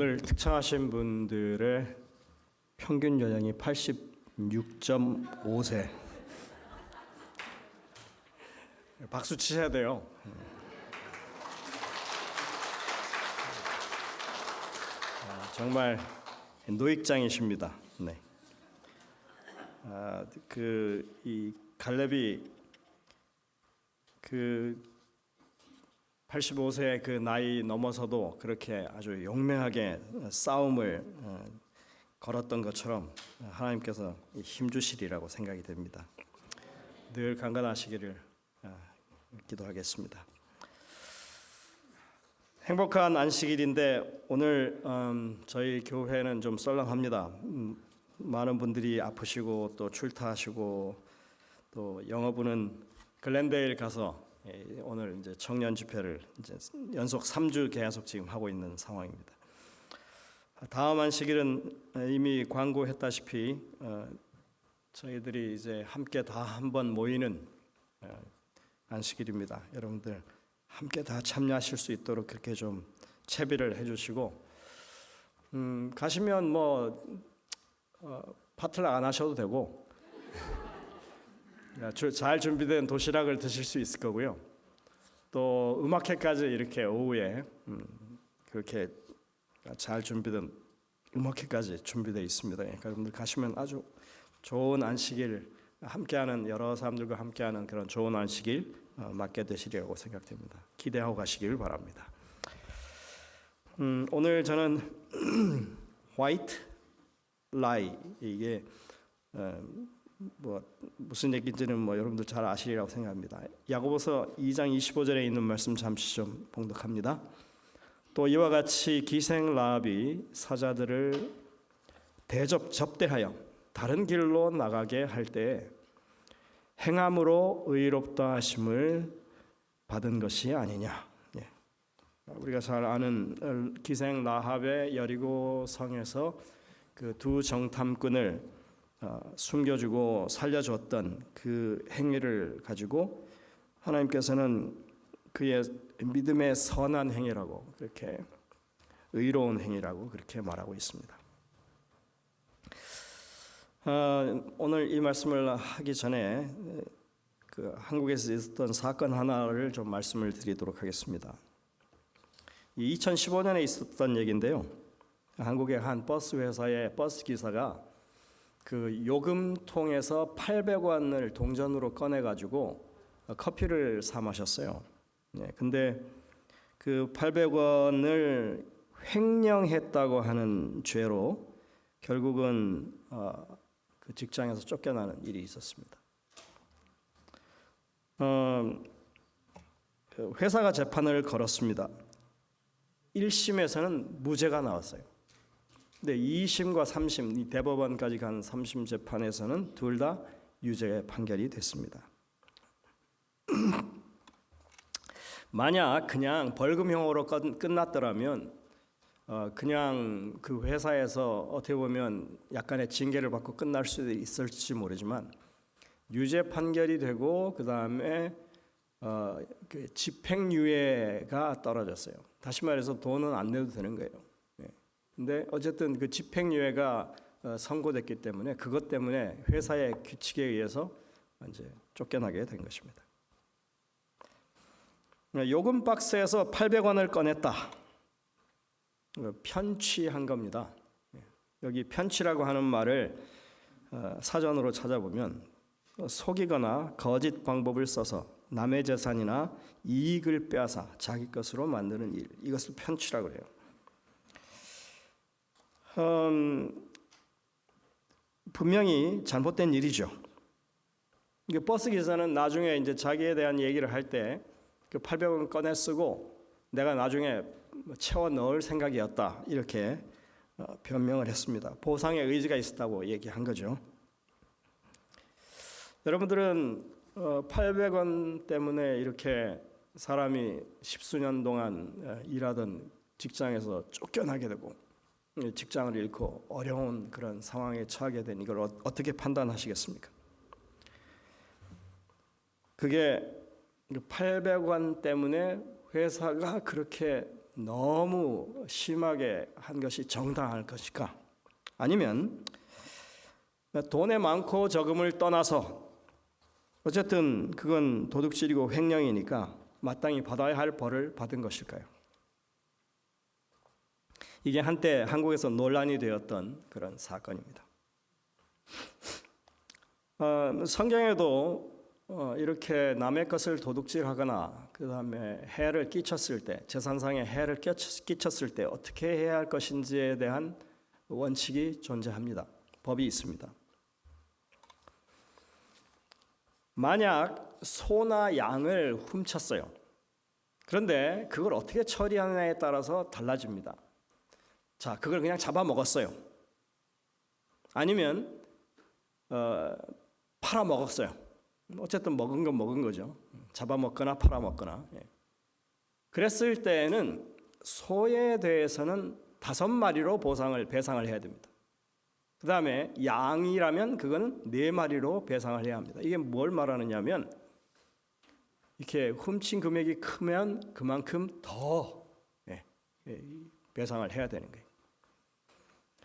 오늘 특창하신 분들의 평균 연령이 86.5세. 박수 치셔야 돼요. 정말 노익장이십니다. 네. 이 갈렙이 85세의 그 나이 넘어서도 그렇게 아주 용맹하게 싸움을 걸었던 것처럼 하나님께서 힘주시리라고 생각이 됩니다. 늘 강건하시기를 기도하겠습니다. 행복한 안식일인데 오늘 저희 교회는 좀 썰렁합니다. 많은 분들이 아프시고 또 출타하시고 또 영어부는 글랜데일 가서 오늘 이제 청년 집회를 이제 연속 3주 계속 지금 하고 있는 상황입니다. 다음 안식일은 이미 광고했다시피 저희들이 이제 함께 다 한번 모이는 안식일입니다. 여러분들 함께 다 참여하실 수 있도록 그렇게 좀 채비를 해주시고 가시면 뭐 파틀락 안 하셔도 되고 잘 준비된 도시락을 드실 수 있을 거고요. 또 음악회까지 이렇게 오후에 그렇게 잘 준비된 음악회까지 준비되어 있습니다. 그러니까 여러분들 가시면 아주 좋은 안식일, 함께하는 여러 사람들과 함께하는 그런 좋은 안식일 맞게 되시리라고 생각됩니다. 기대하고 가시길 바랍니다. 오늘 저는 white lie, 이게 무슨 얘기인지는 여러분들 잘 아시리라고 생각합니다. 야고보서 2장 25절에 있는 말씀 잠시 좀 봉독합니다. 또 이와 같이 기생 라합이 사자들을 접대하여 다른 길로 나가게 할 때에 행함으로 의롭다 하심을 받은 것이 아니냐. 우리가 잘 아는 기생 라합의 여리고 성에서 그 두 정탐꾼을 숨겨주고 살려주었던 그 행위를 가지고 하나님께서는 그의 믿음의 선한 행위라고, 그렇게 의로운 행위라고 그렇게 말하고 있습니다. 오늘 이 말씀을 하기 전에 그 한국에서 있었던 사건 하나를 좀 말씀을 드리도록 하겠습니다. 2015년에 있었던 얘기인데요. 한국의 한 버스 회사의 버스 기사가 그 요금통에서 800원을 동전으로 꺼내 가지고 커피를 사 마셨어요. 근데 그 800원을 횡령했다고 하는 죄로 결국은 그 직장에서 쫓겨나는 일이 있었습니다. 회사가 재판을 걸었습니다. 1심에서는 무죄가 나왔어요. 근데 2심과 3심, 이 대법원까지 간 3심 재판에서는 둘 다 유죄 판결이 됐습니다. 만약 그냥 벌금형으로 끝났더라면 그냥 그 회사에서 어떻게 보면 약간의 징계를 받고 끝날 수도 있을지 모르지만 유죄 판결이 되고 그 다음에 그 집행유예가 떨어졌어요. 다시 말해서 돈은 안 내도 되는 거예요. 근데 어쨌든 그 집행유예가 선고됐기 때문에 그것 때문에 회사의 규칙에 의해서 이제 쫓겨나게 된 것입니다. 요금 박스에서 800원을 꺼냈다. 편취한 겁니다. 여기 편취라고 하는 말을 사전으로 찾아보면 속이거나 거짓 방법을 써서 남의 재산이나 이익을 빼앗아 자기 것으로 만드는 일, 이것을 편취라고 해요. 분명히 잘못된 일이죠. 버스 기사는 나중에 이제 자기에 대한 얘기를 할 때 그 800원 꺼내 쓰고 내가 나중에 채워 넣을 생각이었다, 이렇게 변명을 했습니다. 보상의 의지가 있었다고 얘기한 거죠. 여러분들은 800원 때문에 이렇게 사람이 십수년 동안 일하던 직장에서 쫓겨나게 되고 직장을 잃고 어려운 그런 상황에 처하게 된 이걸 어떻게 판단하시겠습니까? 그게 800원 때문에 회사가 그렇게 너무 심하게 한 것이 정당할 것일까? 아니면 돈에 많고 적음을 떠나서 어쨌든 그건 도둑질이고 횡령이니까 마땅히 받아야 할 벌을 받은 것일까요? 이게 한때 한국에서 논란이 되었던 그런 사건입니다. 성경에도 이렇게 남의 것을 도둑질하거나 그 다음에 해를 끼쳤을 때, 재산상의 해를 끼쳤을 때 어떻게 해야 할 것인지에 대한 원칙이 존재합니다. 법이 있습니다. 만약 소나 양을 훔쳤어요. 그런데 그걸 어떻게 처리하느냐에 따라서 달라집니다. 자, 그걸 그냥 잡아먹었어요. 아니면 팔아먹었어요. 어쨌든 먹은 건 먹은 거죠. 잡아먹거나 팔아먹거나. 그랬을 때에는 소에 대해서는 5마리로 배상을 해야 됩니다. 그 다음에 양이라면 그거는 4마리로 배상을 해야 합니다. 이게 뭘 말하느냐면 이렇게 훔친 금액이 크면 그만큼 더 배상을 해야 되는 거예요.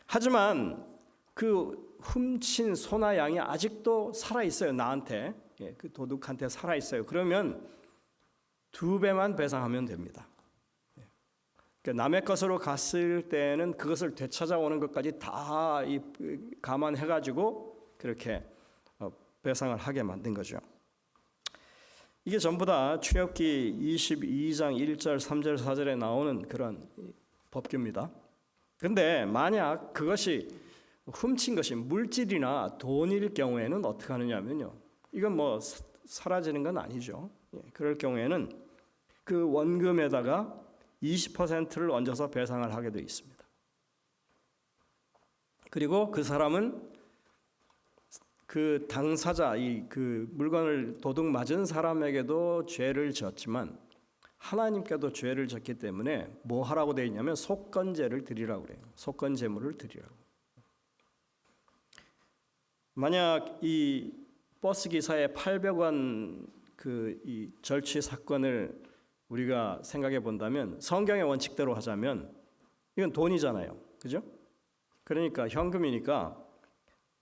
하지만 그 훔친 소나 양이 아직도 살아 있어요. 나한테, 그 도둑한테 살아 있어요. 그러면 2배만 배상하면 됩니다. 그러니까 남의 것으로 갔을 때는 그것을 되찾아오는 것까지 다 감안해가지고 그렇게 배상을 하게 만든 거죠. 이게 전부 다 출애굽기 22장 1절, 3절, 4절에 나오는 그런 법규입니다. 그런데 만약 그것이 훔친 것이 물질이나 돈일 경우에는 어떻게 하느냐면요. 이건 뭐 사라지는 건 아니죠. 그럴 경우에는 그 원금에다가 20%를 얹어서 배상을 하게 되어 있습니다. 그리고 그 사람은 그 당사자, 그 물건을 도둑 맞은 사람에게도 죄를 졌지만 하나님께도 죄를 졌기 때문에 뭐 하라고 되어 있냐면 속건제를 드리라고 그래요. 속건제물을 드리라고. 만약 이 버스 기사의 800원 이 절취 사건을 우리가 생각해 본다면 성경의 원칙대로 하자면 이건 돈이잖아요. 그죠? 그러니까 현금이니까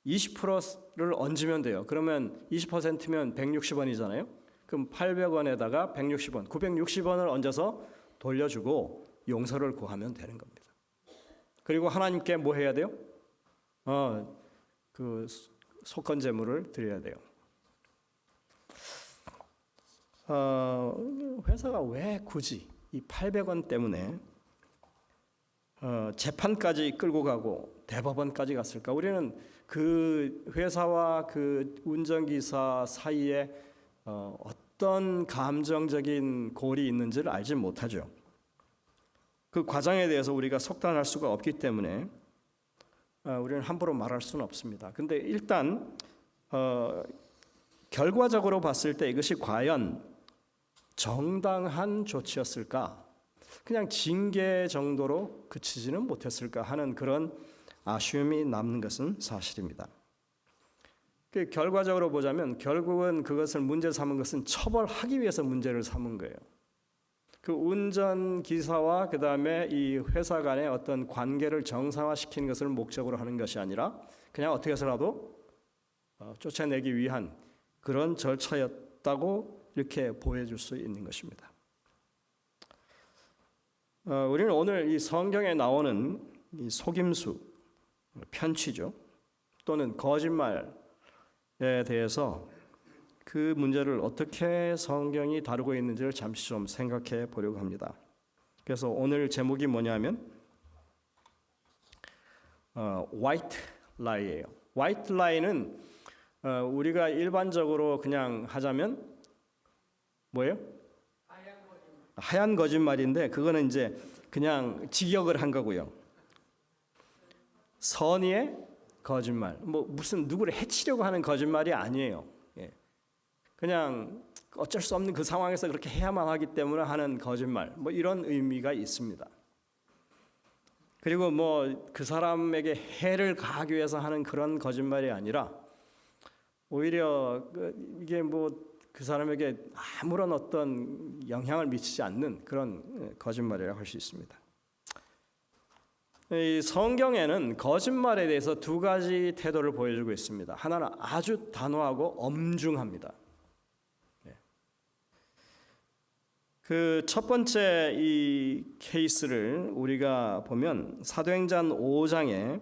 20%를 얹으면 돼요. 그러면 20%면 160원이잖아요. 그럼 800원에다가 160원, 960원을 얹어서 돌려주고 용서를 구하면 되는 겁니다. 그리고 하나님께 뭐 해야 돼요? 그 속건제물을 드려야 돼요. 회사가 왜 굳이 이 800원 때문에 재판까지 끌고 가고 대법원까지 갔을까? 우리는 그 회사와 그 운전기사 사이에 어떤 감정적인 골이 있는지를 알지 못하죠. 그 과정에 대해서 우리가 속단할 수가 없기 때문에 우리는 함부로 말할 수는 없습니다. 근데 일단 결과적으로 봤을 때 이것이 과연 정당한 조치였을까? 그냥 징계 정도로 그치지는 못했을까 하는 그런 아쉬움이 남는 것은 사실입니다. 그 결과적으로 보자면 결국은 그것을 문제 삼은 것은 처벌하기 위해서 문제를 삼은 거예요. 그 운전기사와 그 다음에 이 회사 간의 어떤 관계를 정상화시키는 것을 목적으로 하는 것이 아니라 그냥 어떻게 해서라도 쫓아내기 위한 그런 절차였다고 이렇게 보여줄 수 있는 것입니다. 우리는 오늘 이 성경에 나오는 이 속임수, 편취죠, 또는 거짓말에 대해서 그 문제를 어떻게 성경이 다루고 있는지를 잠시 좀 생각해 보려고 합니다. 그래서 오늘 제목이 뭐냐면 white lie예요. white lie는 우리가 일반적으로 그냥 하자면 뭐예요? 하얀 거짓말인데 그거는 이제 그냥 직역을 한 거고요. 선의의 거짓말, 뭐 무슨 누구를 해치려고 하는 거짓말이 아니에요. 그냥 어쩔 수 없는 그 상황에서 그렇게 해야만 하기 때문에 하는 거짓말, 뭐 이런 의미가 있습니다. 그리고 뭐 그 사람에게 해를 가하기 위해서 하는 그런 거짓말이 아니라 오히려 이게 뭐 그 사람에게 아무런 어떤 영향을 미치지 않는 그런 거짓말이라고 할 수 있습니다. 이 성경에는 거짓말에 대해서 두 가지 태도를 보여주고 있습니다. 하나는 아주 단호하고 엄중합니다. 그 첫 번째 이 케이스를 우리가 보면 사도행전 5장에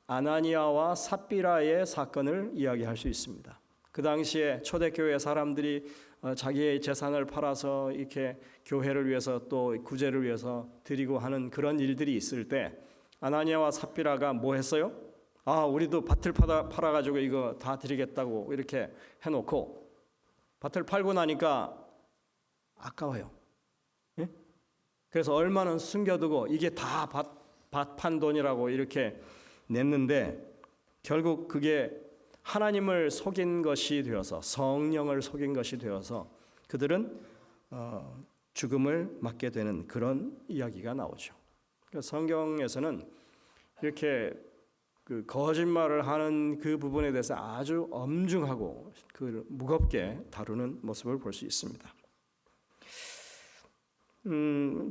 아나니아와 삽비라의 사건을 이야기할 수 있습니다. 그 당시에 초대교회 사람들이 자기의 재산을 팔아서 이렇게 교회를 위해서 또 구제를 위해서 드리고 하는 그런 일들이 있을 때 아나니아와 삽비라가 뭐 했어요? 우리도 밭을 팔아가지고 이거 다 드리겠다고 이렇게 해놓고 밭을 팔고 나니까 아까워요. 예? 그래서 얼마는 숨겨두고 이게 다 밭 판 돈이라고 이렇게 냈는데 결국 그게 하나님을 속인 것이 되어서 성령을 속인 것이 되어서 그들은 죽음을 맞게 되는 그런 이야기가 나오죠. 성경에서는 이렇게 그 거짓말을 하는 그 부분에 대해서 아주 엄중하고 그 무겁게 다루는 모습을 볼 수 있습니다.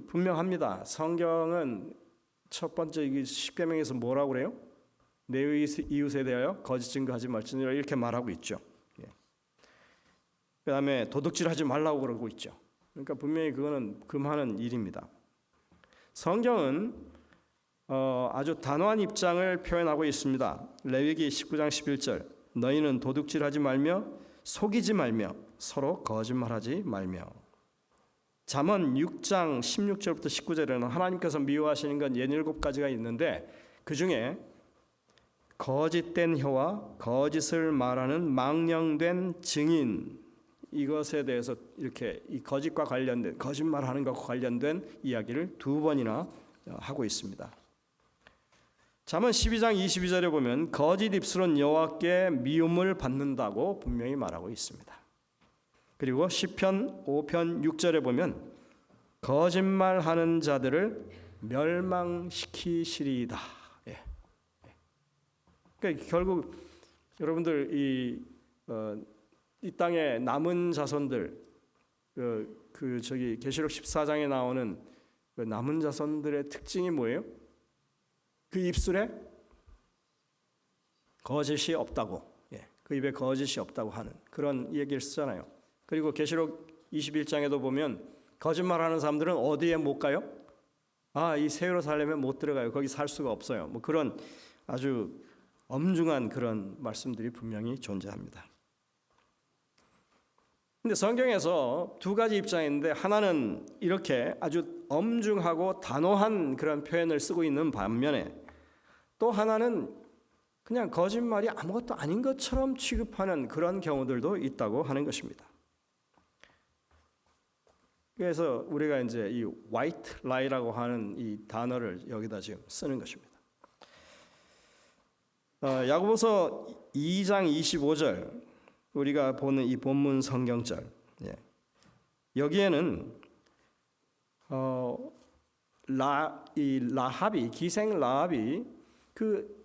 분명합니다. 성경은 첫 번째 십계명에서 뭐라고 그래요? 내 이웃에 대하여 거짓 증거하지 말지니라 이렇게 말하고 있죠. 그 다음에 도둑질하지 말라고 그러고 있죠. 그러니까 분명히 그거는 금하는 일입니다. 성경은 아주 단호한 입장을 표현하고 있습니다. 레위기 19장 11절 너희는 도둑질하지 말며 속이지 말며 서로 거짓말하지 말며. 잠언 6장 16절부터 19절에는 하나님께서 미워하시는 건 67가지가 있는데 그 중에 거짓된 혀와 거짓을 말하는 망령된 증인 이것에 대해서 이렇게 이 거짓과 관련된 거짓말하는 것과 관련된 이야기를 두 번이나 하고 있습니다. 잠언 12장 22절에 보면 거짓 입술은 여호와께 미움을 받는다고 분명히 말하고 있습니다. 그리고 시편 5편 6절에 보면 거짓말하는 자들을 멸망시키시리이다. 그러니까 결국 여러분들 이 땅의 남은 자손들 저기 계시록 14장에 나오는 그 남은 자손들의 특징이 뭐예요? 그 입술에 거짓이 없다고, 그 입에 거짓이 없다고 하는 그런 얘기를 쓰잖아요. 그리고 계시록 21장에도 보면 거짓말하는 사람들은 어디에 못 가요? 이 새 예루살렘에 못 들어가요. 거기 살 수가 없어요. 뭐 그런 아주 엄중한 그런 말씀들이 분명히 존재합니다. 근데 성경에서 두 가지 입장이 있는데 하나는 이렇게 아주 엄중하고 단호한 그런 표현을 쓰고 있는 반면에 또 하나는 그냥 거짓말이 아무것도 아닌 것처럼 취급하는 그런 경우들도 있다고 하는 것입니다. 그래서 우리가 이제 이 white lie라고 하는 이 단어를 여기다 지금 쓰는 것입니다. 야고보서 2장 25절 우리가 보는 이 본문 성경절 여기에는 라합이 기생 라합이 그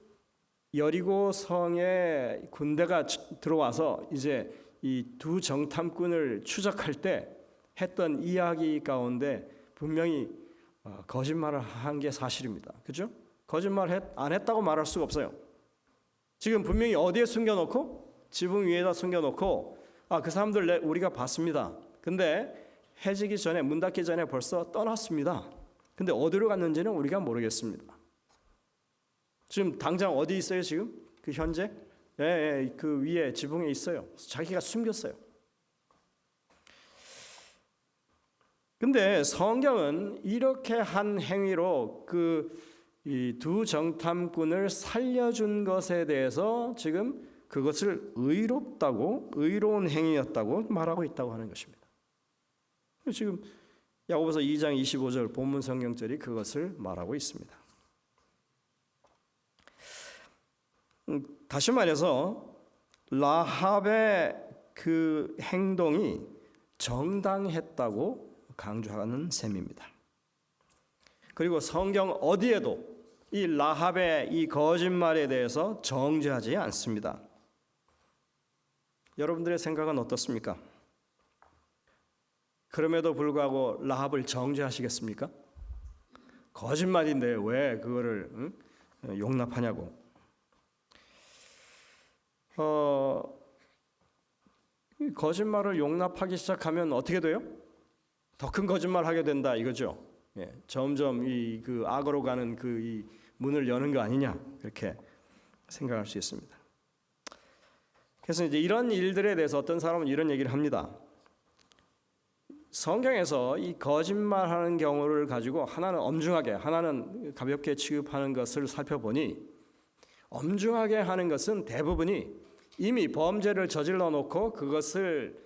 여리고 성에 군대가 들어와서 이제 이 두 정탐꾼을 추적할 때 했던 이야기 가운데 분명히 거짓말을 한 게 사실입니다. 그렇죠? 거짓말 안 했다고 말할 수가 없어요. 지금 분명히 어디에 숨겨놓고 지붕 위에다 숨겨놓고 그 사람들 우리가 봤습니다. 근데 해지기 전에 문 닫기 전에 벌써 떠났습니다. 근데 어디로 갔는지는 우리가 모르겠습니다. 지금 당장 어디 있어요? 지금 그 현재 그 위에 지붕에 있어요. 자기가 숨겼어요. 근데 성경은 이렇게 한 행위로 그 이 두 정탐꾼을 살려준 것에 대해서 지금 그것을 의로운 행위였다고 말하고 있다고 하는 것입니다. 지금 야고보서 2장 25절 본문 성경절이 그것을 말하고 있습니다. 다시 말해서 라합의 그 행동이 정당했다고 강조하는 셈입니다. 그리고 성경 어디에도 이 라합의 이 거짓말에 대해서 정죄하지 않습니다. 여러분들의 생각은 어떻습니까? 그럼에도 불구하고 라합을 정죄하시겠습니까? 거짓말인데 왜 그거를 용납하냐고. 거짓말을 용납하기 시작하면 어떻게 돼요? 더 큰 거짓말 하게 된다 이거죠. 예, 점점 그 악으로 가는 이 문을 여는 거 아니냐 그렇게 생각할 수 있습니다. 그래서 이제 이런 일들에 대해서 어떤 사람은 이런 얘기를 합니다. 성경에서 이 거짓말하는 경우를 가지고 하나는 엄중하게, 하나는 가볍게 취급하는 것을 살펴보니 엄중하게 하는 것은 대부분이 이미 범죄를 저질러 놓고 그것을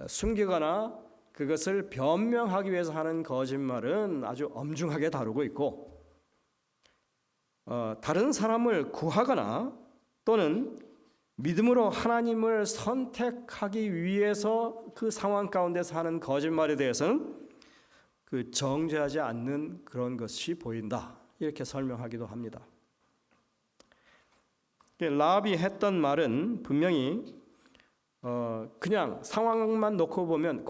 숨기거나 그것을 변명하기 위해서 하는 거짓말은 아주 엄중하게 다루고 있고, 다른 사람을 구하거나 또는 믿음으로 하나님을 선택하기 위해서 그 상황 가운데서 하는 거짓말에 대해서는 그 정죄하지 않는 그런 것이 보인다 이렇게 설명하기도 합니다. 라합이 했던 말은 분명히 그냥 상황만 놓고 보면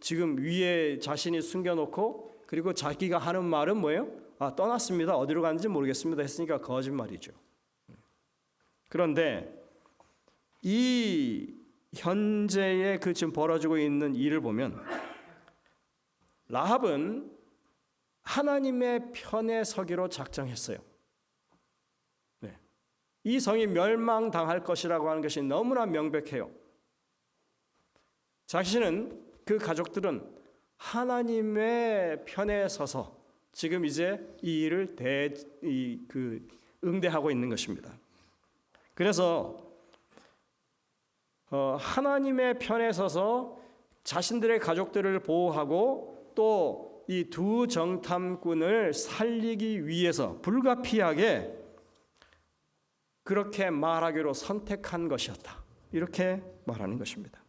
지금 위에 자신이 숨겨놓고 그리고 자기가 하는 말은 뭐예요? 떠났습니다. 어디로 갔는지 모르겠습니다 했으니까 거짓말이죠. 그런데 이 현재의 지금 벌어지고 있는 일을 보면 라합은 하나님의 편에 서기로 작정했어요. 이 성이 멸망당할 것이라고 하는 것이 너무나 명백해요. 자신은 그 가족들은 하나님의 편에 서서 지금 이제 이 일을 응대하고 있는 것입니다. 그래서 하나님의 편에 서서 자신들의 가족들을 보호하고 또 이 두 정탐꾼을 살리기 위해서 불가피하게 그렇게 말하기로 선택한 것이었다. 이렇게 말하는 것입니다.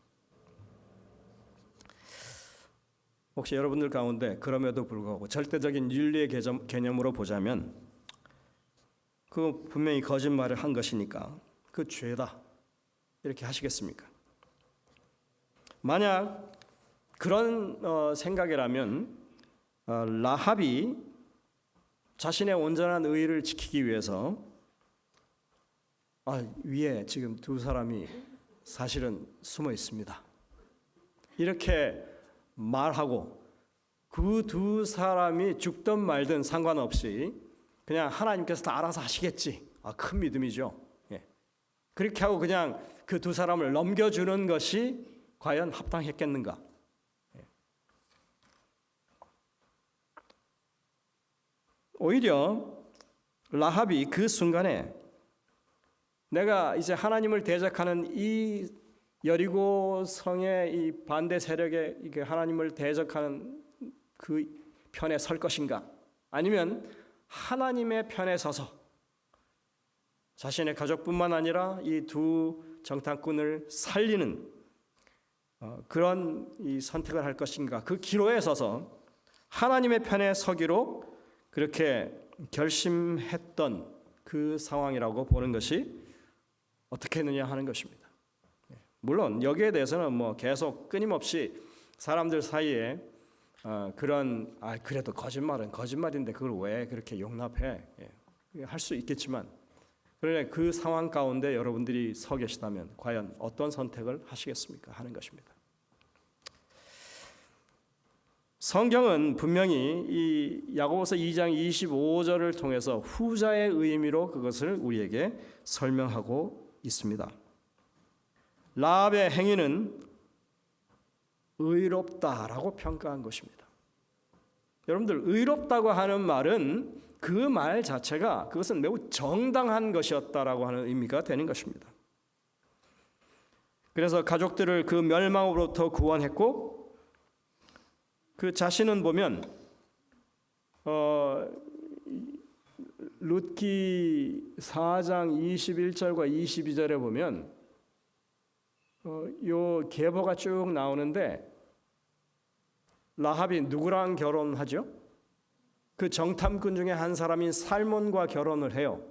혹시 여러분들 가운데 그럼에도 불구하고 절대적인 윤리의 개념으로 보자면 그 분명히 거짓말을 한 것이니까 그 죄다 이렇게 하시겠습니까? 만약 그런 생각이라면 라합이 자신의 온전한 의의를 지키기 위해서 위에 지금 두 사람이 사실은 숨어 있습니다 이렇게 말하고 그 두 사람이 죽든 말든 상관없이 그냥 하나님께서 다 알아서 하시겠지. 큰 믿음이죠. 그렇게 하고 그냥 그 두 사람을 넘겨주는 것이 과연 합당했겠는가? 오히려 라합이 그 순간에 내가 이제 하나님을 대적하는 이 여리고 성의 이 반대 세력에 이게 하나님을 대적하는 그 편에 설 것인가? 아니면 하나님의 편에 서서 자신의 가족뿐만 아니라 이 두 정탐꾼을 살리는 그런 이 선택을 할 것인가? 그 기로에 서서 하나님의 편에 서기로 그렇게 결심했던 그 상황이라고 보는 것이 어떻게 했느냐 하는 것입니다. 물론 여기에 대해서는 계속 끊임없이 사람들 사이에 그래도 거짓말은 거짓말인데 그걸 왜 그렇게 용납해? 할 수 있겠지만 그러나 그 상황 가운데 여러분들이 서 계시다면 과연 어떤 선택을 하시겠습니까? 하는 것입니다. 성경은 분명히 이 야고보서 2장 25절을 통해서 후자의 의미로 그것을 우리에게 설명하고 있습니다. 라합의 행위는 의롭다라고 평가한 것입니다. 여러분들 의롭다고 하는 말은 그 말 자체가 그것은 매우 정당한 것이었다라고 하는 의미가 되는 것입니다. 그래서 가족들을 그 멸망으로부터 구원했고 그 자신은 보면 룻기 4장 21절과 22절에 보면 요 계보가 쭉 나오는데 라합이 누구랑 결혼하죠? 그 정탐꾼 중에 한 사람인 살몬과 결혼을 해요.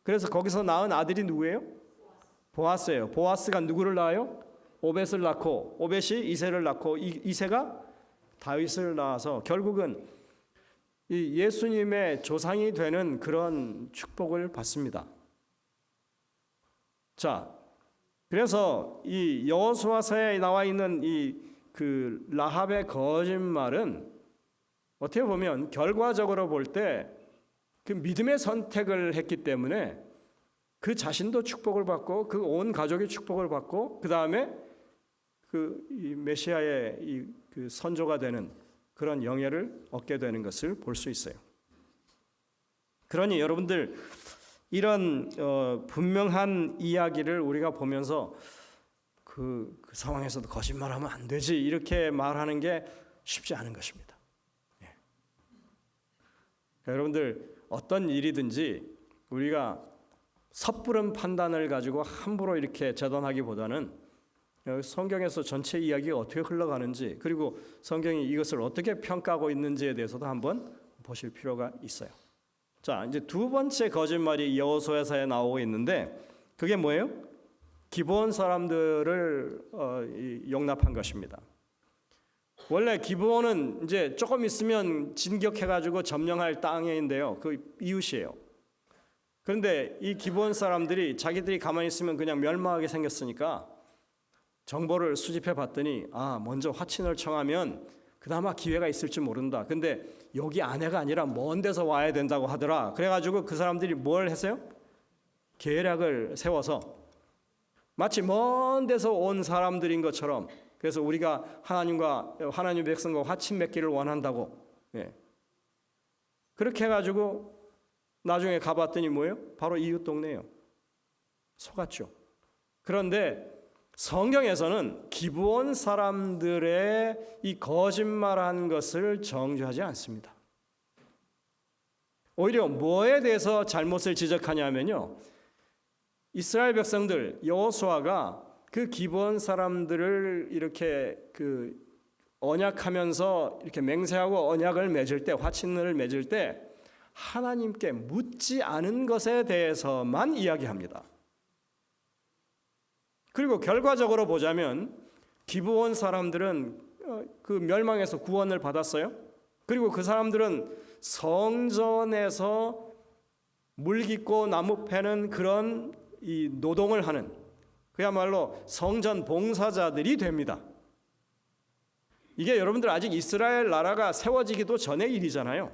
그래서 거기서 낳은 아들이 누구예요? 보아스예요. 보아스가 누구를 낳아요? 오벳을 낳고 오벳이 이새를 낳고 이새가 다윗을 낳아서 결국은 이 예수님의 조상이 되는 그런 축복을 받습니다. 자, 그래서 이 여호수아서에 나와 있는 이 그 라합의 거짓말은 어떻게 보면 결과적으로 볼 때 그 믿음의 선택을 했기 때문에 그 자신도 축복을 받고 그 온 가족이 축복을 받고 그 다음에 그 이 메시아의 이 그 선조가 되는 그런 영예를 얻게 되는 것을 볼 수 있어요. 그러니 여러분들 이런 분명한 이야기를 우리가 보면서 그 상황에서도 거짓말하면 안 되지 이렇게 말하는 게 쉽지 않은 것입니다. 예. 여러분들 어떤 일이든지 우리가 섣부른 판단을 가지고 함부로 이렇게 재단하기보다는 성경에서 전체 이야기가 어떻게 흘러가는지 그리고 성경이 이것을 어떻게 평가하고 있는지에 대해서도 한번 보실 필요가 있어요. 자, 이제 두 번째 거짓말이 여호수아서에 나오고 있는데 그게 뭐예요? 기브온 사람들을 용납한 것입니다. 원래 기브온은 이제 조금 있으면 진격해가지고 점령할 땅인데요, 그 이웃이에요. 그런데 이 기브온 사람들이 자기들이 가만히 있으면 그냥 멸망하게 생겼으니까 정보를 수집해 봤더니 먼저 화친을 청하면 그나마 기회가 있을지 모른다. 근데 여기 안에가 아니라 먼 데서 와야 된다고 하더라. 그래가지고 그 사람들이 뭘 했어요? 계략을 세워서 마치 먼 데서 온 사람들인 것처럼 그래서 우리가 하나님 백성과 화친 맺기를 원한다고 그렇게 해가지고 나중에 가봤더니 뭐예요? 바로 이웃 동네예요. 속았죠. 그런데 성경에서는 기브온 사람들의 이 거짓말한 것을 정죄하지 않습니다. 오히려 뭐에 대해서 잘못을 지적하냐면요, 이스라엘 백성들 여호수아가 그 기브온 사람들을 이렇게 그 언약하면서 이렇게 맹세하고 언약을 맺을 때, 화친을 맺을 때 하나님께 묻지 않은 것에 대해서만 이야기합니다. 그리고 결과적으로 보자면 기브온 사람들은 그 멸망에서 구원을 받았어요. 그리고 그 사람들은 성전에서 물 깃고 나무 패는 그런 이 노동을 하는 그야말로 성전 봉사자들이 됩니다. 이게 여러분들 아직 이스라엘 나라가 세워지기도 전의 일이잖아요.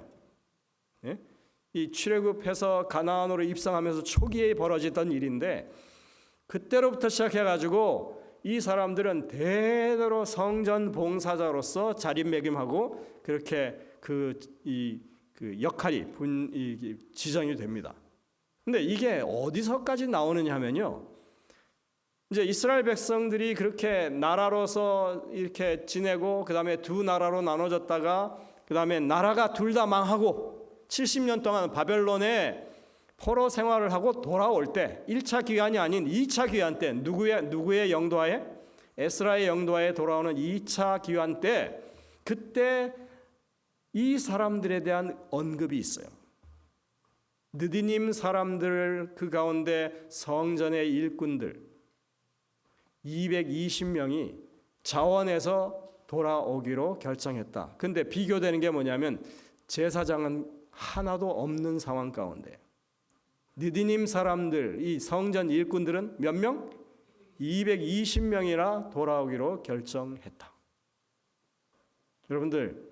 이 출애굽해서 가나안으로 입성하면서 초기에 벌어지던 일인데 그때로부터 시작해가지고 이 사람들은 대대로 성전 봉사자로서 자리매김하고 그렇게 그 역할이 지정이 됩니다. 근데 이게 어디서까지 나오느냐 하면요, 이제 이스라엘 백성들이 그렇게 나라로서 이렇게 지내고 그 다음에 두 나라로 나눠졌다가 그 다음에 나라가 둘 다 망하고 70년 동안 바벨론에 포로 생활을 하고 돌아올 때 1차 귀환이 아닌 2차 귀환 때 누구의 영도하에? 에스라의 영도하에 돌아오는 2차 귀환 때 그때 이 사람들에 대한 언급이 있어요. 느디님 사람들 그 가운데 성전의 일꾼들 220명이 자원해서 돌아오기로 결정했다. 근데 비교되는 게 뭐냐면 제사장은 하나도 없는 상황 가운데 느디님 사람들 이 성전 일꾼들은 몇 명? 220명이나 돌아오기로 결정했다. 여러분들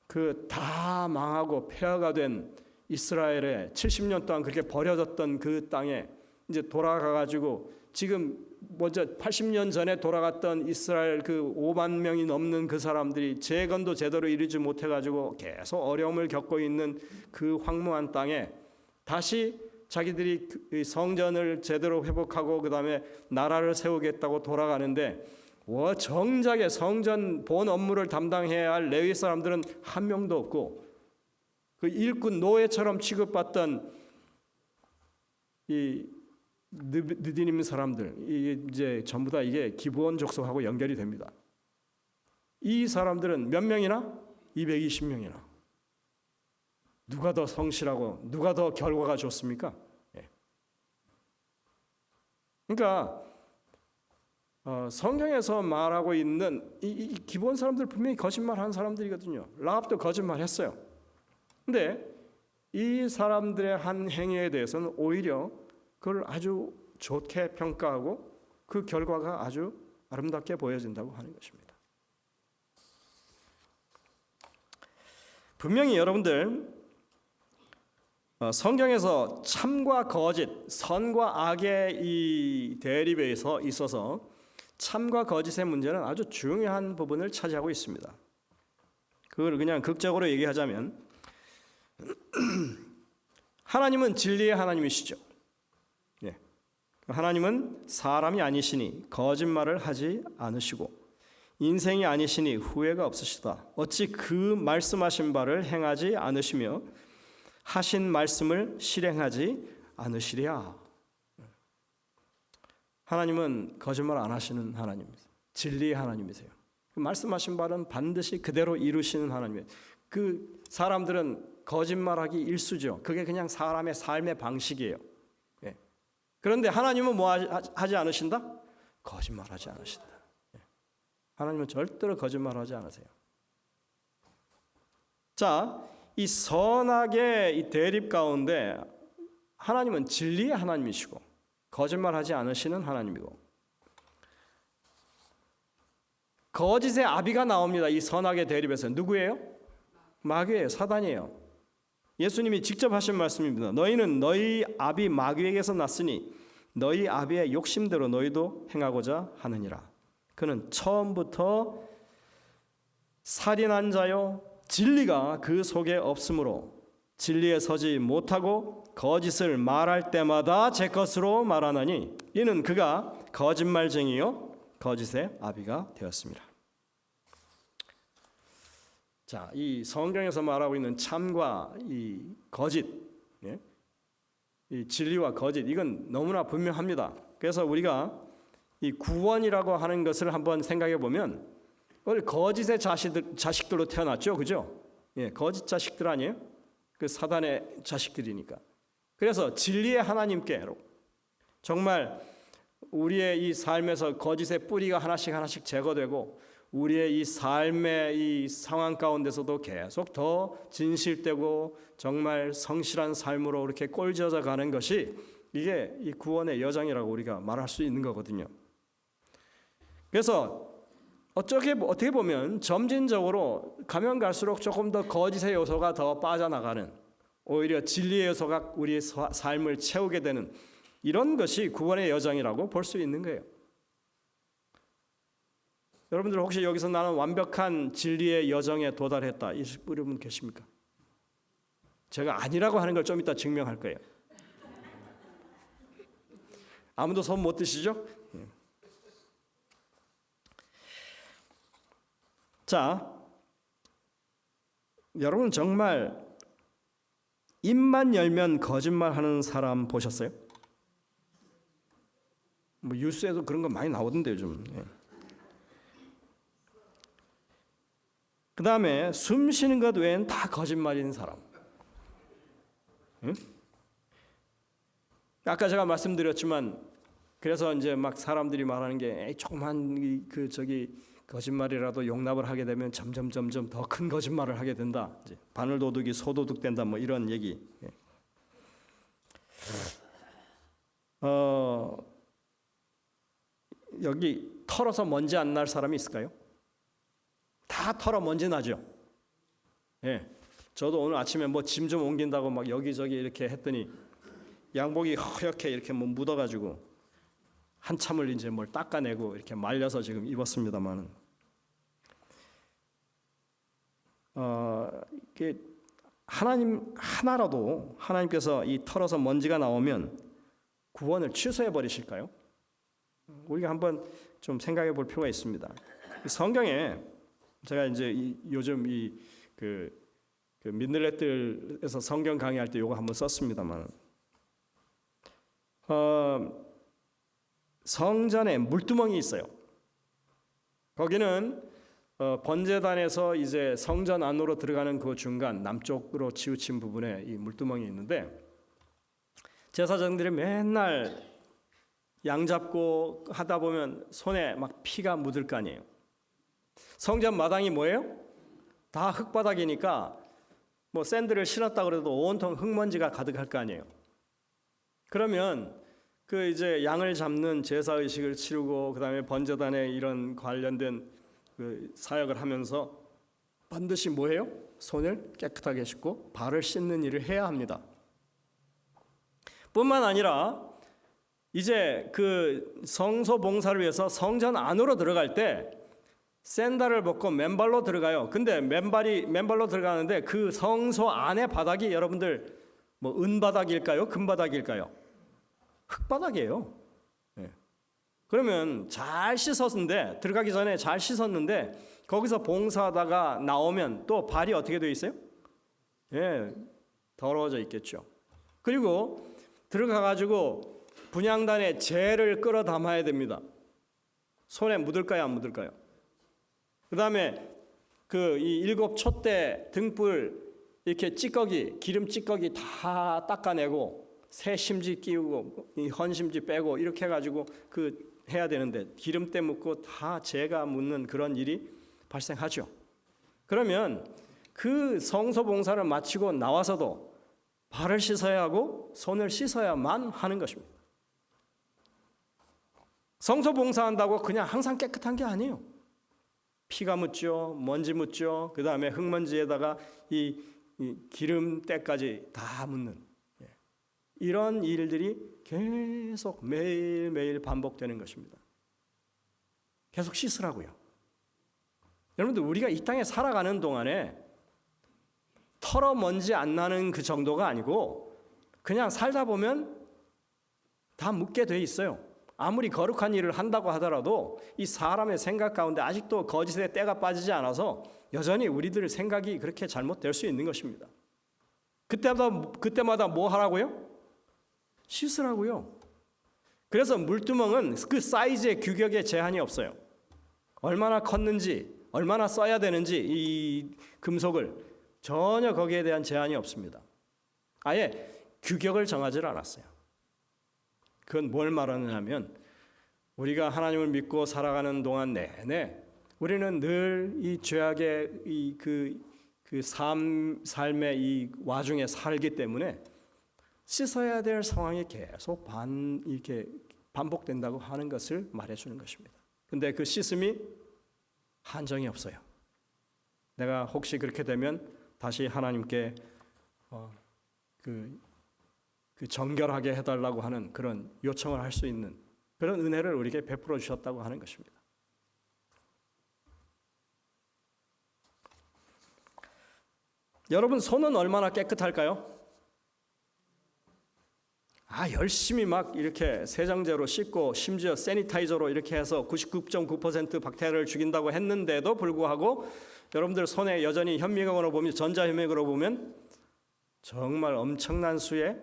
그 다 망하고 폐허가 된 이스라엘에 70년 동안 그렇게 버려졌던 그 땅에 이제 돌아가가지고 지금 먼저 80년 전에 돌아갔던 이스라엘 그 5만 명이 넘는 그 사람들이 재건도 제대로 이루지 못해가지고 계속 어려움을 겪고 있는 그 황무한 땅에 다시 자기들이 성전을 제대로 회복하고 그 다음에 나라를 세우겠다고 돌아가는데 정작에 성전 본 업무를 담당해야 할 레위 사람들은 한 명도 없고 그 일꾼 노예처럼 취급받던 이 느디님 사람들 이제 전부 다 이게 기브온 족속하고 연결이 됩니다. 이 사람들은 몇 명이나? 220명이나. 누가 더 성실하고 누가 더 결과가 좋습니까? 그러니까 성경에서 말하고 있는 이 기본 사람들 분명히 거짓말하는 사람들이거든요. 라합도 거짓말했어요. 근데 이 사람들의 한 행위에 대해서는 오히려 그걸 아주 좋게 평가하고 그 결과가 아주 아름답게 보여진다고 하는 것입니다. 분명히 여러분들 성경에서 참과 거짓, 선과 악의 이 대립에 있어서 참과 거짓의 문제는 아주 중요한 부분을 차지하고 있습니다. 그걸 그냥 극적으로 얘기하자면 하나님은 진리의 하나님이시죠. 예. 하나님은 사람이 아니시니 거짓말을 하지 않으시고 인생이 아니시니 후회가 없으시다. 어찌 그 말씀하신 바를 행하지 않으시며 하신 말씀을 실행하지 않으시랴. 하나님은 거짓말 안 하시는 하나님이세요. 진리의 하나님이세요. 그 말씀하신 바는 반드시 그대로 이루시는 하나님이에요. 그 사람들은 거짓말하기 일쑤죠. 그게 그냥 사람의 삶의 방식이에요. 예. 그런데 하나님은 뭐 하지 않으신다? 거짓말하지 않으신다. 예. 하나님은 절대로 거짓말하지 않으세요. 자, 이 선악의 이 대립 가운데 하나님은 진리의 하나님이시고 거짓말하지 않으시는 하나님이고 거짓의 아비가 나옵니다. 이 선악의 대립에서 누구예요? 마귀예요. 사단이에요. 예수님이 직접 하신 말씀입니다. 너희는 너희 아비 마귀에게서 났으니 너희 아비의 욕심대로 너희도 행하고자 하느니라. 그는 처음부터 살인한 자요 진리가 그 속에 없으므로 진리에 서지 못하고 거짓을 말할 때마다 제 것으로 말하나니 이는 그가 거짓말쟁이요 거짓의 아비가 되었습니다. 자, 이 성경에서 말하고 있는 참과 이 거짓, 예? 이 진리와 거짓, 이건 너무나 분명합니다. 그래서 우리가 이 구원이라고 하는 것을 한번 생각해 보면, 거짓의 자식들로 태어났죠, 그죠? 예, 거짓 자식들 아니에요? 그 사단의 자식들이니까. 그래서 진리의 하나님께로 정말 우리의 이 삶에서 거짓의 뿌리가 하나씩 제거되고 우리의 이 삶의 이 상황 가운데서도 계속 더 진실되고 정말 성실한 삶으로 이렇게 꼴져져 가는 것이 이게 이 구원의 여정이라고 우리가 말할 수 있는 거거든요. 그래서 어떻게 보면 점진적으로 가면 갈수록 조금 더 거짓의 요소가 더 빠져나가는, 오히려 진리의 요소가 우리의 삶을 채우게 되는 이런 것이 구원의 여정이라고 볼 수 있는 거예요. 여러분들 혹시 여기서 나는 완벽한 진리의 여정에 도달했다 이런 분 계십니까? 제가 아니라고 하는 걸 좀 이따 증명할 거예요. 아무도 손 못 드시죠? 자, 여러분 정말 입만 열면 거짓말하는 사람 보셨어요? 뭐 뉴스에도 그런 거 많이 나오던데요, 좀. 그 다음에 숨 쉬는 것 외엔 다 거짓말인 사람. 응? 아까 제가 말씀드렸지만 그래서 이제 막 사람들이 말하는 게 조그만 거짓말이라도 용납을 하게 되면 점점 더 큰 거짓말을 하게 된다. 이제 바늘도둑이 소도둑 된다. 뭐 이런 얘기. 여기 털어서 먼지 안 날 사람이 있을까요? 다 털어 먼지 나죠. 예. 저도 오늘 아침에 뭐 짐 좀 옮긴다고 막 여기저기 이렇게 했더니 양복이 허옇게 이렇게 뭐 묻어가지고 한참을 이제 뭘 닦아내고 이렇게 말려서 지금 입었습니다만은 이게 하나님 하나라도 하나님께서 이 털어서 먼지가 나오면 구원을 취소해 버리실까요? 우리가 한번 좀 생각해 볼 필요가 있습니다. 성경에 제가 이제 요즘 그 민들레들에서 성경 강의할 때 요거 한번 썼습니다만 성전에 물두멍이 있어요. 거기는 번제단에서 이제 성전 안으로 들어가는 그 중간 남쪽으로 치우친 부분에 이 물두멍이 있는데 제사장들이 맨날 양 잡고 하다 보면 손에 막 피가 묻을 거 아니에요. 성전 마당이 뭐예요? 다 흙바닥이니까 뭐 샌들을 신었다 그래도 온통 흙먼지가 가득할 거 아니에요. 그러면 그 이제 양을 잡는 제사 의식을 치르고 그다음에 번제단에 이런 관련된 그 사역을 하면서 반드시 뭐예요? 손을 깨끗하게 씻고 발을 씻는 일을 해야 합니다. 뿐만 아니라 이제 그 성소 봉사를 위해서 성전 안으로 들어갈 때 샌들을 벗고 맨발로 들어가요. 근데 맨발로 들어가는데 그 성소 안의 바닥이 여러분들 뭐 은바닥일까요? 금바닥일까요? 흙바닥이에요. 네. 그러면 잘 씻었는데 들어가기 전에 잘 씻었는데 거기서 봉사하다가 나오면 또 발이 어떻게 되어 있어요? 예, 더러워져 있겠죠. 그리고 들어가 가지고 분향단에 재를 끌어 담아야 됩니다. 손에 묻을까요, 안 묻을까요? 그다음에 그 이 일곱 촛대 등불 이렇게 찌꺼기, 기름 찌꺼기 다 닦아내고 새 심지 끼우고 이 헌심지 빼고 이렇게 해 가지고 그 해야 되는데 기름때 묻고 다 재가 묻는 그런 일이 발생하죠. 그러면 그 성소 봉사를 마치고 나와서도 발을 씻어야 하고 손을 씻어야만 하는 것입니다. 성소 봉사한다고 그냥 항상 깨끗한 게 아니에요. 피가 묻죠, 먼지 묻죠. 그 다음에 흙먼지에다가 이 기름때까지 다 묻는 이런 일들이 계속 매일매일 반복되는 것입니다. 계속 씻으라고요. 여러분들 우리가 이 땅에 살아가는 동안에 털어 먼지 안 나는 그 정도가 아니고 그냥 살다 보면 다 묻게 돼 있어요. 아무리 거룩한 일을 한다고 하더라도 이 사람의 생각 가운데 아직도 거짓의 때가 빠지지 않아서 여전히 우리들 생각이 그렇게 잘못될 수 있는 것입니다. 그때마다 뭐 하라고요? 씻으라고요. 그래서 물두멍은 그 사이즈의 규격에 제한이 없어요. 얼마나 컸는지, 얼마나 써야 되는지 이 금속을 전혀 거기에 대한 제한이 없습니다. 아예 규격을 정하지 않았어요. 그건 뭘 말하느냐면 우리가 하나님을 믿고 살아가는 동안 내내 우리는 늘 이 죄악의 삶의 이 와중에 살기 때문에 씻어야 될 상황이 계속 이렇게 반복된다고 하는 것을 말해주는 것입니다. 근데 그 씻음이 한정이 없어요. 내가 혹시 그렇게 되면 다시 하나님께 그 정결하게 해달라고 하는 그런 요청을 할 수 있는 그런 은혜를 우리에게 베풀어 주셨다고 하는 것입니다. 여러분 손은 얼마나 깨끗할까요? 열심히 막 이렇게 세정제로 씻고 심지어 세니타이저로 이렇게 해서 99.9% 박테리아를 죽인다고 했는데도 불구하고 여러분들 손에 여전히 현미경으로 보면 전자현미경으로 보면 정말 엄청난 수의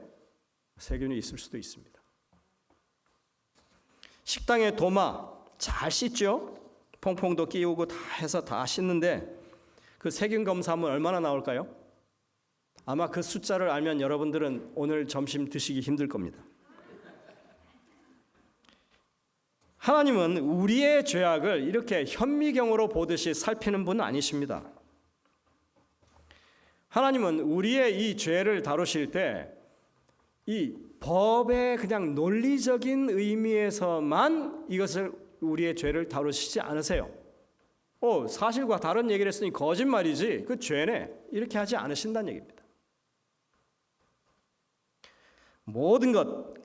세균이 있을 수도 있습니다. 식당에 도마 잘 씻죠? 퐁퐁도 끼우고 다 해서 다 씻는데 그 세균 검사하면 얼마나 나올까요? 아마 그 숫자를 알면 여러분들은 오늘 점심 드시기 힘들 겁니다. 하나님은 우리의 죄악을 이렇게 현미경으로 보듯이 살피는 분은 아니십니다. 하나님은 우리의 이 죄를 다루실 때 이 법의 그냥 논리적인 의미에서만 이것을 우리의 죄를 다루시지 않으세요. 사실과 다른 얘기를 했으니 거짓말이지 그 죄네 이렇게 하지 않으신다는 얘기입니다. 모든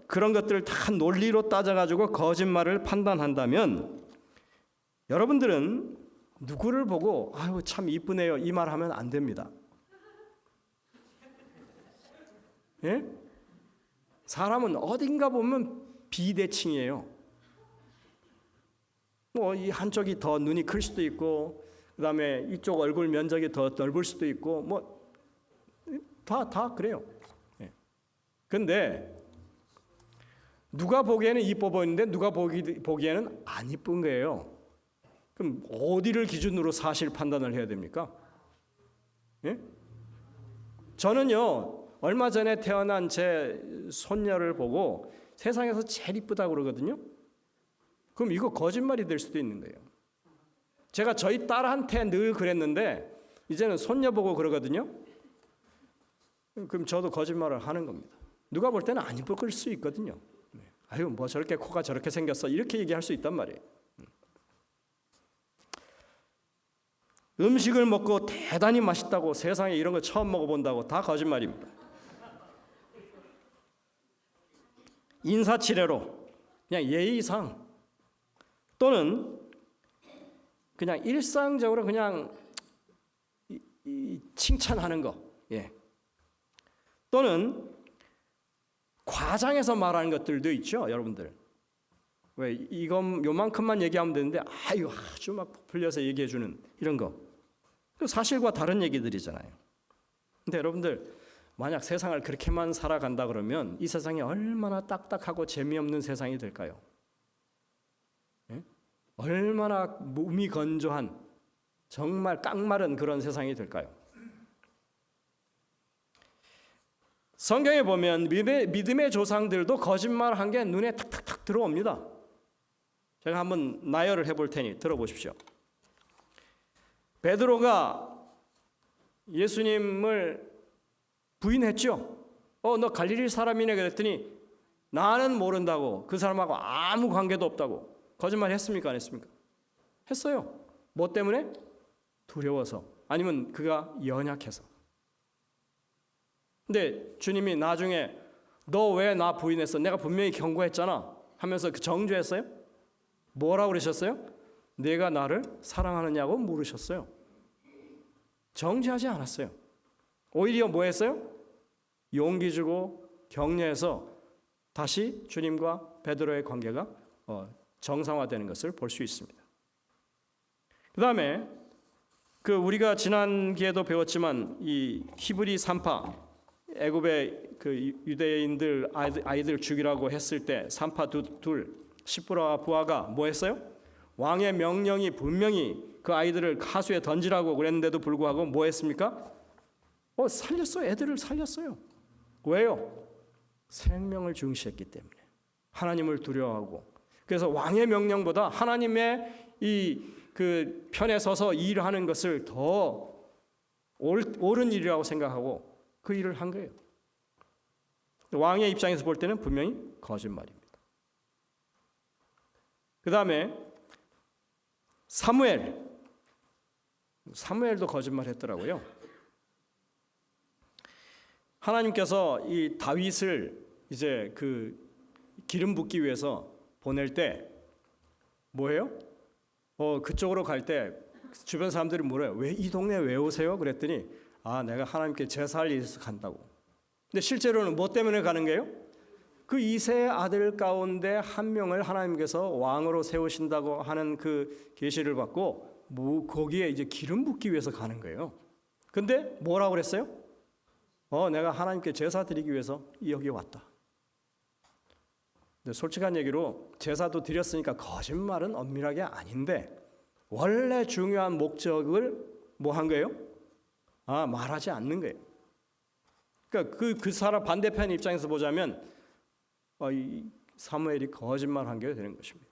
그런 것들을 다 논리로 따져가지고 거짓말을 판단한다면 여러분들은 누구를 보고 아유 참 이쁘네요 이 말 하면 안 됩니다. 예? 사람은 어딘가 보면 비대칭이에요. 이 한쪽이 더 눈이 클 수도 있고 그다음에 이쪽 얼굴 면적이 더 넓을 수도 있고 다 그래요. 근데 누가 보기에는 이뻐 보이는데 누가 보기에는 안 이쁜 거예요. 그럼 어디를 기준으로 사실 판단을 해야 됩니까? 예? 저는요 얼마 전에 태어난 제 손녀를 보고 세상에서 제일 이쁘다고 그러거든요. 그럼 이거 거짓말이 될 수도 있는 거예요. 제가 저희 딸한테 늘 그랬는데 이제는 손녀 보고 그러거든요. 그럼 저도 거짓말을 하는 겁니다. 누가 볼 때는 안 이쁠 수 있거든요. 아유, 뭐 저렇게 코가 저렇게 생겼어, 이렇게 얘기할 수 있단 말이에요. 음식을 먹고 대단히 맛있다고, 세상에 이런 거 처음 먹어본다고, 다 거짓말입니다. 인사치레로 그냥 예의상 또는 그냥 일상적으로 그냥 칭찬하는 거, 예. 또는 과장해서 말하는 것들도 있죠, 여러분들. 왜 이건 요만큼만 얘기하면 되는데 아유 아주 막 부풀려서 얘기해 주는 이런 거. 사실과 다른 얘기들이잖아요. 근데 여러분들 만약 세상을 그렇게만 살아간다 그러면 이 세상이 얼마나 딱딱하고 재미없는 세상이 될까요? 예? 얼마나 몸이 건조한 정말 깡마른 그런 세상이 될까요? 성경에 보면 믿음의 조상들도 거짓말한 게 눈에 탁탁탁 들어옵니다. 제가 한번 나열을 해볼 테니 들어보십시오. 베드로가 예수님을 부인했죠. 너 갈릴리 사람이네 그랬더니 나는 모른다고, 그 사람하고 아무 관계도 없다고. 거짓말 했습니까, 안 했습니까? 했어요. 뭐 때문에? 두려워서, 아니면 그가 연약해서. 근데 주님이 나중에 너 왜 나 부인했어? 내가 분명히 경고했잖아 하면서 그 정죄했어요? 뭐라고 그러셨어요? 내가 나를 사랑하느냐고 물으셨어요. 정죄하지 않았어요. 오히려 뭐 했어요? 용기 주고 격려해서 다시 주님과 베드로의 관계가 정상화되는 것을 볼 수 있습니다. 그 다음에 우리가 지난 기회도 배웠지만 이 히브리 산파, 애굽의 그 유대인들 아이들 죽이라고 했을 때 산파 둘 시프라와 부하가 뭐 했어요? 왕의 명령이 분명히 그 아이들을 하수에 던지라고 그랬는데도 불구하고 뭐 했습니까? 살렸어요. 애들을 살렸어요. 왜요? 생명을 중시했기 때문에. 하나님을 두려워하고. 그래서 왕의 명령보다 하나님의 그 편에 서서 일하는 것을 더 옳은 일이라고 생각하고 그 일을 한 거예요. 왕의 입장에서 볼 때는 분명히 거짓말입니다. 그 다음에 사무엘도 거짓말했더라고요. 하나님께서 이 다윗을 이제 그 기름 붓기 위해서 보낼 때 뭐예요? 그쪽으로 갈 때 주변 사람들이 물어요. 왜 이 동네에 왜 오세요? 그랬더니 내가 하나님께 제사할 일이 있어서 간다고. 근데 실제로는 뭐 때문에 가는 거예요? 그 이세의 아들 가운데 한 명을 하나님께서 왕으로 세우신다고 하는 그 계시를 받고 거기에 이제 기름 붓기 위해서 가는 거예요. 근데 뭐라고 그랬어요? 내가 하나님께 제사 드리기 위해서 여기 왔다. 근데 솔직한 얘기로 제사도 드렸으니까 거짓말은 엄밀하게 아닌데 원래 중요한 목적을 뭐 한 거예요? 말하지 않는 거예요. 그러니까 그 사람 반대편 입장에서 보자면 이 사무엘이 거짓말한 게 되는 것입니다.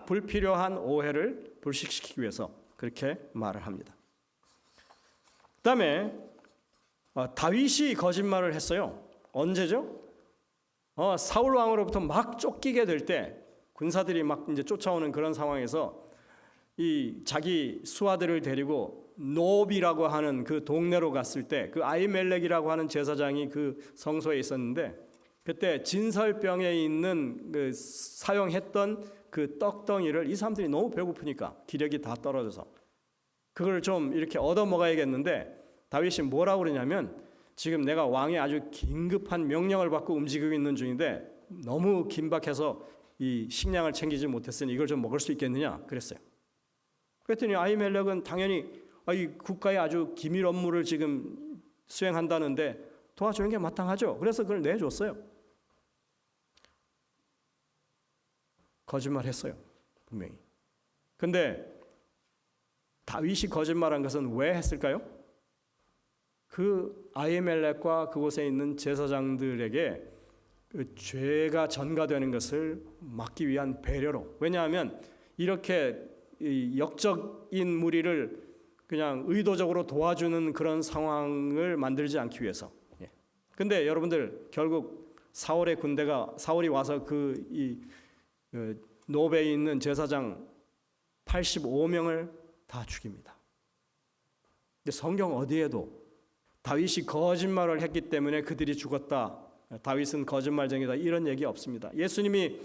불필요한 오해를 불식시키기 위해서 그렇게 말을 합니다. 그다음에 다윗이 거짓말을 했어요. 언제죠? 사울 왕으로부터 막 쫓기게 될 때 군사들이 막 이제 쫓아오는 그런 상황에서 이 자기 수하들을 데리고 노비라고 하는 그 동네로 갔을 때 그 아히멜렉이라고 하는 제사장이 그 성소에 있었는데 그때 진설병에 있는 그 사용했던 그 떡덩이를 이 사람들이 너무 배고프니까 기력이 다 떨어져서 그걸 좀 이렇게 얻어 먹어야겠는데 다윗이 뭐라고 그러냐면 지금 내가 왕의 아주 긴급한 명령을 받고 움직이고 있는 중인데 너무 긴박해서 이 식량을 챙기지 못했으니 이걸 좀 먹을 수 있겠느냐 그랬어요. 그랬더니 아히멜렉은 당연히 이 국가의 아주 기밀 업무를 지금 수행한다는데 도와주는 게 마땅하죠. 그래서 그걸 내줬어요. 거짓말했어요. 분명히. 근데 다윗이 거짓말한 것은 왜 했을까요? 그 아히멜렉과 그곳에 있는 제사장들에게 그 죄가 전가되는 것을 막기 위한 배려로. 왜냐하면 이렇게 이 역적인 무리를 그냥 의도적으로 도와주는 그런 상황을 만들지 않기 위해서. 근데 여러분들 결국 사울이 와서 그 노베에 있는 제사장 85명을 다 죽입니다. 근데 성경 어디에도 다윗이 거짓말을 했기 때문에 그들이 죽었다, 다윗은 거짓말쟁이다, 이런 얘기 없습니다. 예수님이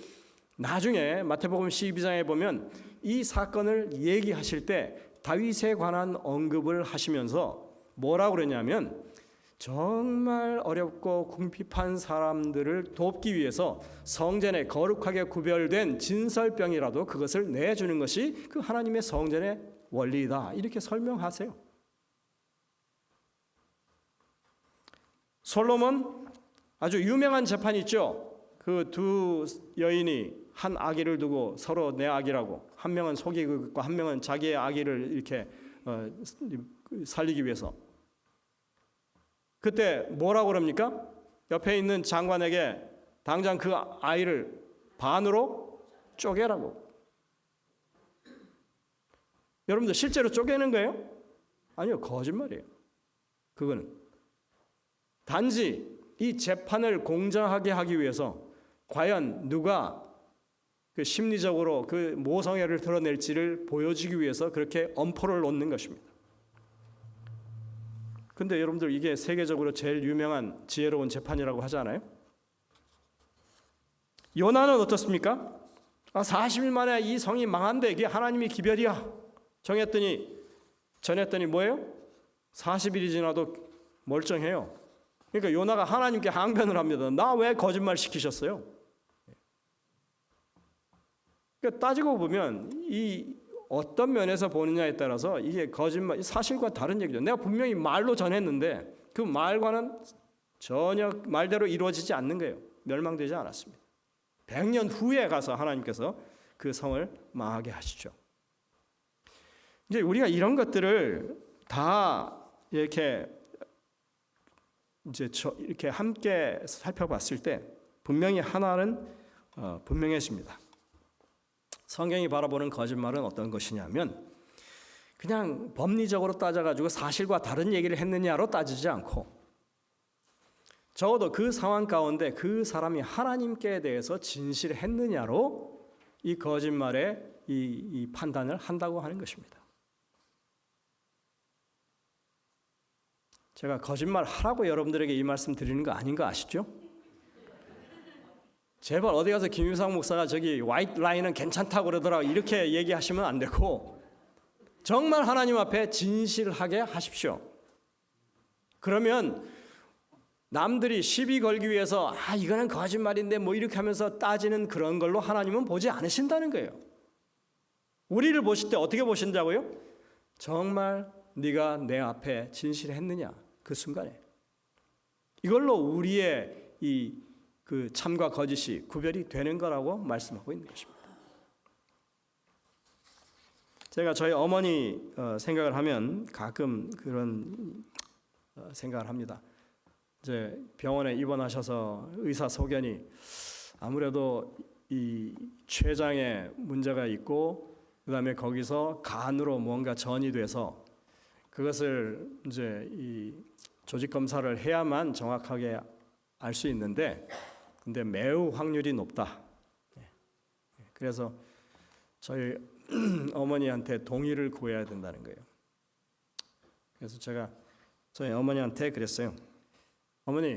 나중에 마태복음 12장에 보면 이 사건을 얘기하실 때 다윗에 관한 언급을 하시면서 뭐라고 그러냐면 정말 어렵고 궁핍한 사람들을 돕기 위해서 성전에 거룩하게 구별된 진설병이라도 그것을 내주는 것이 그 하나님의 성전의 원리이다, 이렇게 설명하세요. 솔로몬 아주 유명한 재판이 있죠. 그 두 여인이 한 아기를 두고 서로 내 아기라고, 한 명은 속이고 있고 한 명은 자기의 아기를 이렇게 살리기 위해서. 그때 뭐라고 그럽니까? 옆에 있는 장관에게 당장 그 아이를 반으로 쪼개라고. 여러분들 실제로 쪼개는 거예요? 아니요, 거짓말이에요. 그거는 단지 이 재판을 공정하게 하기 위해서 과연 누가 그 심리적으로 그 모성애를 드러낼지를 보여주기 위해서 그렇게 엄포를 놓는 것입니다. 근데 여러분들 이게 세계적으로 제일 유명한 지혜로운 재판이라고 하잖아요. 요나는 어떻습니까? 40일 만에 이 성이 망한데 이게 하나님이 기별이야 전했더니 뭐예요? 40일이 지나도 멀쩡해요. 그러니까 요나가 하나님께 항변을 합니다. 나 왜 거짓말 시키셨어요? 그러니까 따지고 보면 이 어떤 면에서 보느냐에 따라서 이게 거짓말, 사실과 다른 얘기죠. 내가 분명히 말로 전했는데 그 말과는 전혀 말대로 이루어지지 않는 거예요. 멸망되지 않았습니다. 100년 후에 가서 하나님께서 그 성을 망하게 하시죠. 이제 우리가 이런 것들을 다 이렇게 이렇게 함께 살펴봤을 때 분명히 하나는 분명해집니다. 성경이 바라보는 거짓말은 어떤 것이냐면 그냥 법리적으로 따져가지고 사실과 다른 얘기를 했느냐로 따지지 않고 적어도 그 상황 가운데 그 사람이 하나님께 대해서 진실했느냐로 이 거짓말의 이 판단을 한다고 하는 것입니다. 제가 거짓말 하라고 여러분들에게 이 말씀 드리는 거 아닌 거 아시죠? 제발 어디 가서 김유상 목사가 저기 화이트 라인은 괜찮다고 그러더라 이렇게 얘기하시면 안 되고 정말 하나님 앞에 진실하게 하십시오. 그러면 남들이 시비 걸기 위해서 이거는 거짓말인데 뭐 이렇게 하면서 따지는 그런 걸로 하나님은 보지 않으신다는 거예요. 우리를 보실 때 어떻게 보신다고요? 정말 네가 내 앞에 진실했느냐 그 순간에 이걸로 우리의 그 참과 거짓이 구별이 되는 거라고 말씀하고 있는 것입니다. 제가 저희 어머니 생각을 하면 가끔 그런 생각을 합니다. 이제 병원에 입원하셔서 의사 소견이 아무래도 이 췌장에 문제가 있고 그다음에 거기서 간으로 뭔가 전이 돼서 그것을 이제 이 조직 검사를 해야만 정확하게 알 수 있는데 근데 매우 확률이 높다. 그래서 저희 어머니한테 동의를 구해야 된다는 거예요. 그래서 제가 저희 어머니한테 그랬어요. 어머니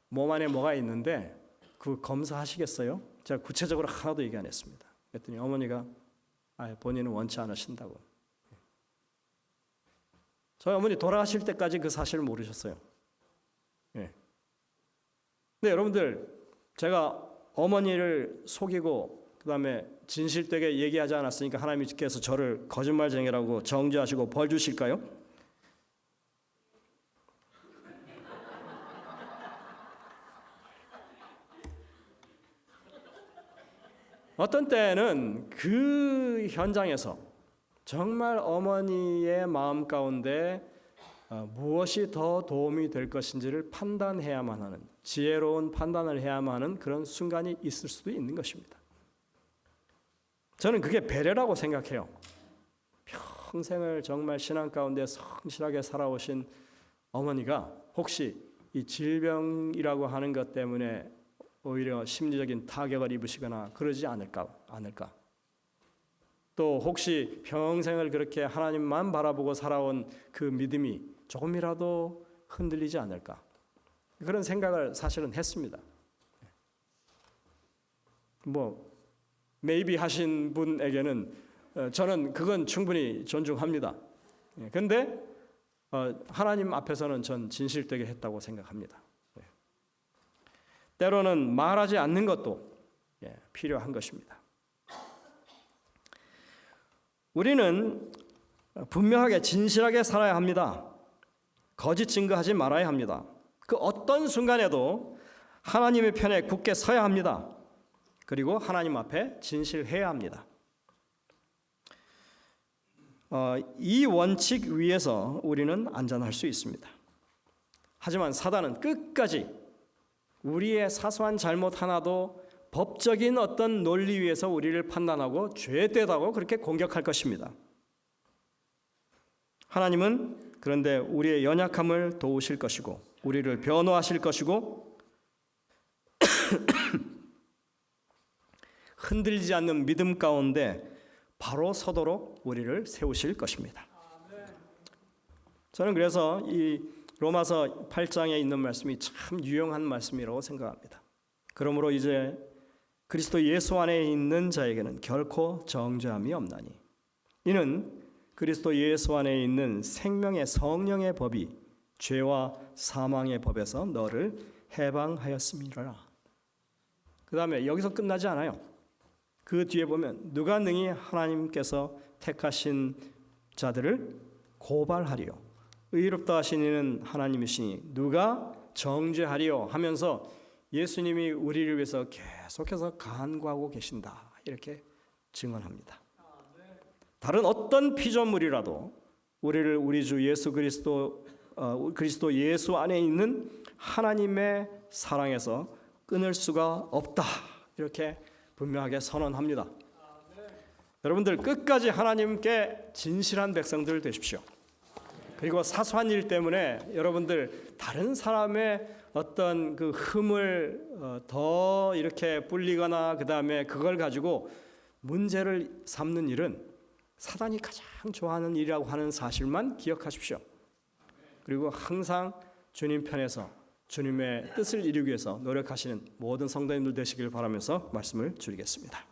몸 안에 뭐가 있는데 그 검사하시겠어요? 제가 구체적으로 하나도 얘기 안 했습니다. 그랬더니 어머니가 본인은 원치 않으신다고. 저희 어머니 돌아가실 때까지 그 사실을 모르셨어요. 근데 여러분들 제가 어머니를 속이고 그다음에 진실되게 얘기하지 않았으니까 하나님께서 저를 거짓말쟁이라고 정죄하시고 벌 주실까요? 어떤 때는 그 현장에서 정말 어머니의 마음 가운데 무엇이 더 도움이 될 것인지를 판단해야만 하는, 지혜로운 판단을 해야만 하는 그런 순간이 있을 수도 있는 것입니다. 저는 그게 배려라고 생각해요. 평생을 정말 신앙 가운데 성실하게 살아오신 어머니가 혹시 이 질병이라고 하는 것 때문에 오히려 심리적인 타격을 입으시거나 그러지 않을까. 또 혹시 평생을 그렇게 하나님만 바라보고 살아온 그 믿음이 조금이라도 흔들리지 않을까. 그런 생각을 사실은 했습니다. maybe 하신 분에게는 저는 그건 충분히 존중합니다. 그런데 하나님 앞에서는 전 진실되게 했다고 생각합니다. 때로는 말하지 않는 것도 필요한 것입니다. 우리는 분명하게 진실하게 살아야 합니다. 거짓 증거하지 말아야 합니다. 그 어떤 순간에도 하나님의 편에 굳게 서야 합니다. 그리고 하나님 앞에 진실해야 합니다. 이 원칙 위에서 우리는 안전할 수 있습니다. 하지만 사단은 끝까지 우리의 사소한 잘못 하나도 법적인 어떤 논리 위에서 우리를 판단하고 죄되다고 그렇게 공격할 것입니다. 하나님은 그런데 우리의 연약함을 도우실 것이고 우리를 변호하실 것이고 흔들리지 않는 믿음 가운데 바로 서도록 우리를 세우실 것입니다. 저는 그래서 이 로마서 8장에 있는 말씀이 참 유용한 말씀이라고 생각합니다. 그러므로 이제 그리스도 예수 안에 있는 자에게는 결코 정죄함이 없나니 이는 그리스도 예수 안에 있는 생명의 성령의 법이 죄와 사망의 법에서 너를 해방하였음이라. 그 다음에 여기서 끝나지 않아요. 그 뒤에 보면 누가 능히 하나님께서 택하신 자들을 고발하리요. 의롭다 하신 이는 하나님이시니 누가 정죄하리요 하면서 예수님이 우리를 위해서 계속해서 간구하고 계신다. 이렇게 증언합니다. 다른 어떤 피조물이라도 우리를 우리 주 예수 그리스도 예수 안에 있는 하나님의 사랑에서 끊을 수가 없다. 이렇게 분명하게 선언합니다. 여러분들 끝까지 하나님께 진실한 백성들 되십시오. 그리고 사소한 일 때문에 여러분들 다른 사람의 어떤 그 흠을 더 이렇게 불리거나 그 다음에 그걸 가지고 문제를 삼는 일은 사단이 가장 좋아하는 일이라고 하는 사실만 기억하십시오. 그리고 항상 주님 편에서 주님의 뜻을 이루기 위해서 노력하시는 모든 성도님들 되시길 바라면서 말씀을 줄이겠습니다.